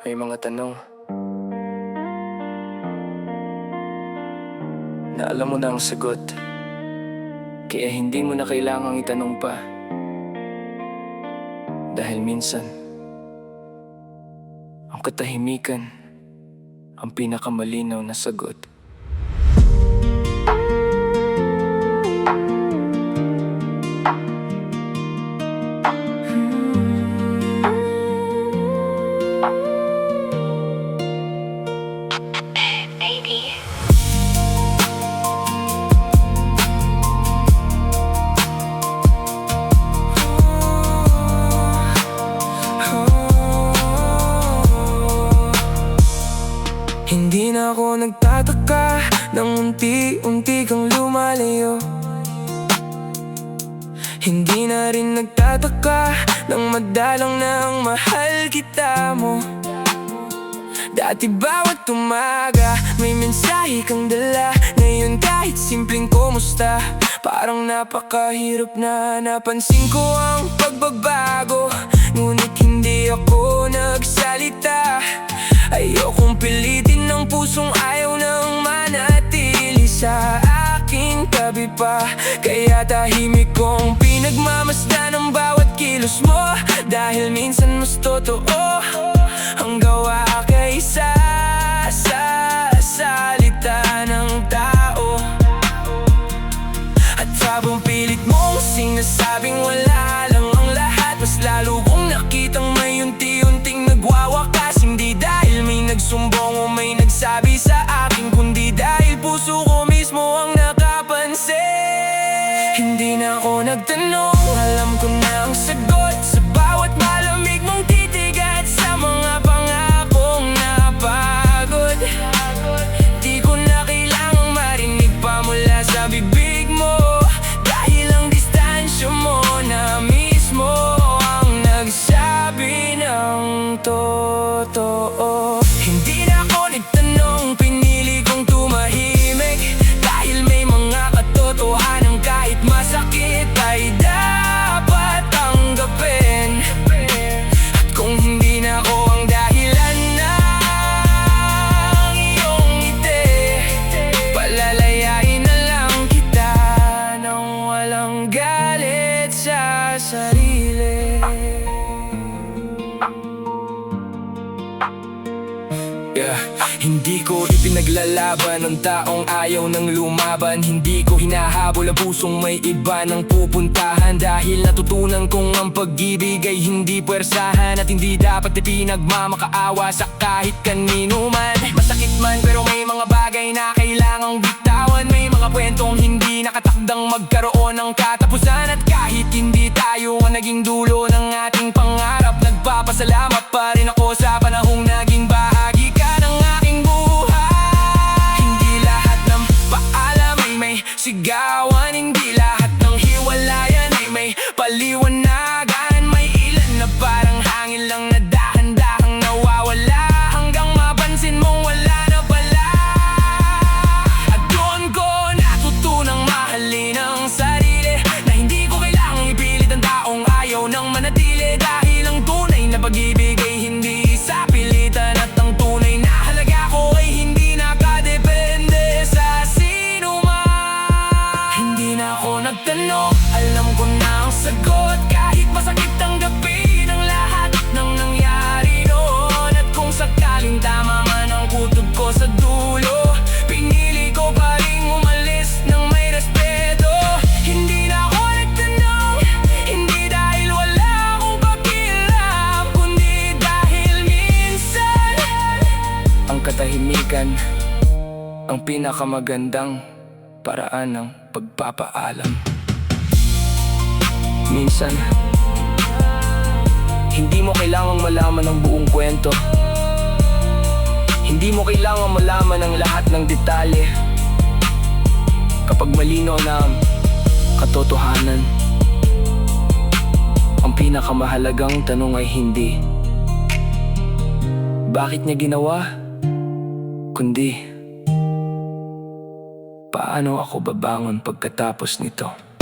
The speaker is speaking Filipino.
May mga tanong na alam mo na ang sagot, kaya hindi mo na kailangang itanong pa. Dahil minsan, ang katahimikan ang pinakamalinaw na sagot. Baby. Hindi na ako nagtataka nang unti-unti kang lumalayo. Hindi na rin nagtataka nang madalang na ang mahal kita mo. Dati bawat umaga may mensahe kang dala. Ngayon kahit simpleng kumusta, parang napakahirap na napansin ko ang pagbabago. Ngunit hindi ako nagsalita. Ayokong pilitin ng pusong ayaw nang manatili sa aking tabi pa. Kaya tahimik kong pinagmamasdan ang bawat kilos mo. Dahil minsan mas totoo ang gawa kaysa sa salita ng tao. At habang pilit mong sinasabing wala lang ang lahat, mas lalo kong nakitang may unti-unting nagwawakas. Hindi dahil may nagsumbong o may nagsabi sa akin, kundi dahil puso ko mismo ang nakapansin. Hindi na ako nagtanong, alam ko na ang sagot sa bawat malamig mong titig at sa mga pangakong napagod. Di ko na kailangang marinig pa mula sa bibig mo, dahil ang distansya mo na mismo ang nagsabi ng totoo. Hindi na ako nagtanong, pinili kong tumahimik. Dahil may mga katotohanan kahit masakit ay dapat tanggapin. At kung hindi na ako ang dahilan ng iyong ngiti, palalayain na lang kita nang walang galit sa sarili. Hindi ko ipinaglalaban ang taong ayaw nang lumaban. Hindi ko hinahabol ang pusong may iba nang pupuntahan. Dahil natutunan kong ang pag-ibig ay hindi puwersahan, at hindi dapat ipinagmamakaawa sa kahit kanino man. Masakit man pero may mga bagay na kailangang bitawan. May mga kwentong hindi nakatakdang magkaroon ng katapusan. At kahit hindi tayo ang naging dulo ng ating pangarap, nagpapasalamat pa rin ako sa panahong naging bahagi ka ng aking buhay. Hindi lahat ng paalam ay may sigawan, hindi lahat ng hiwalayan ay may paliwanagan. May ilan na parang hangin lang na dahan-dahang nawawala, hanggang mapansin mong wala na pala. At doon ko natutunang mahalin ang sarili, na hindi ko kailangang ipilit ang taong ayaw nang manatili. Dahil ang tunay na pag-ibig ay hindi sa pilitan, at ang tunay na halaga ko ay hindi nakadepende sa sino man. Hindi na ako nagtanong, alam ko na ang sagot. Kahit masakit tanggapin ang lahat ng nangyari noon. At kung sakaling tama man ang kutob ko sa dulo, pinili ko pa rin umalis ng may respeto. Hindi na ako nagtanong, hindi dahil wala akong pakialam, kundi dahil minsan Ang katahimikan ang pinakamagandang paraan ng pagpapaalam. Minsan, hindi mo kailangang malaman ang buong kwento. Hindi mo kailangang malaman ang lahat ng detalye. Kapag malinaw na ang katotohanan, ang pinakamahalagang tanong ay hindi bakit niya ginawa, kundi paano ako babangon pagkatapos nito.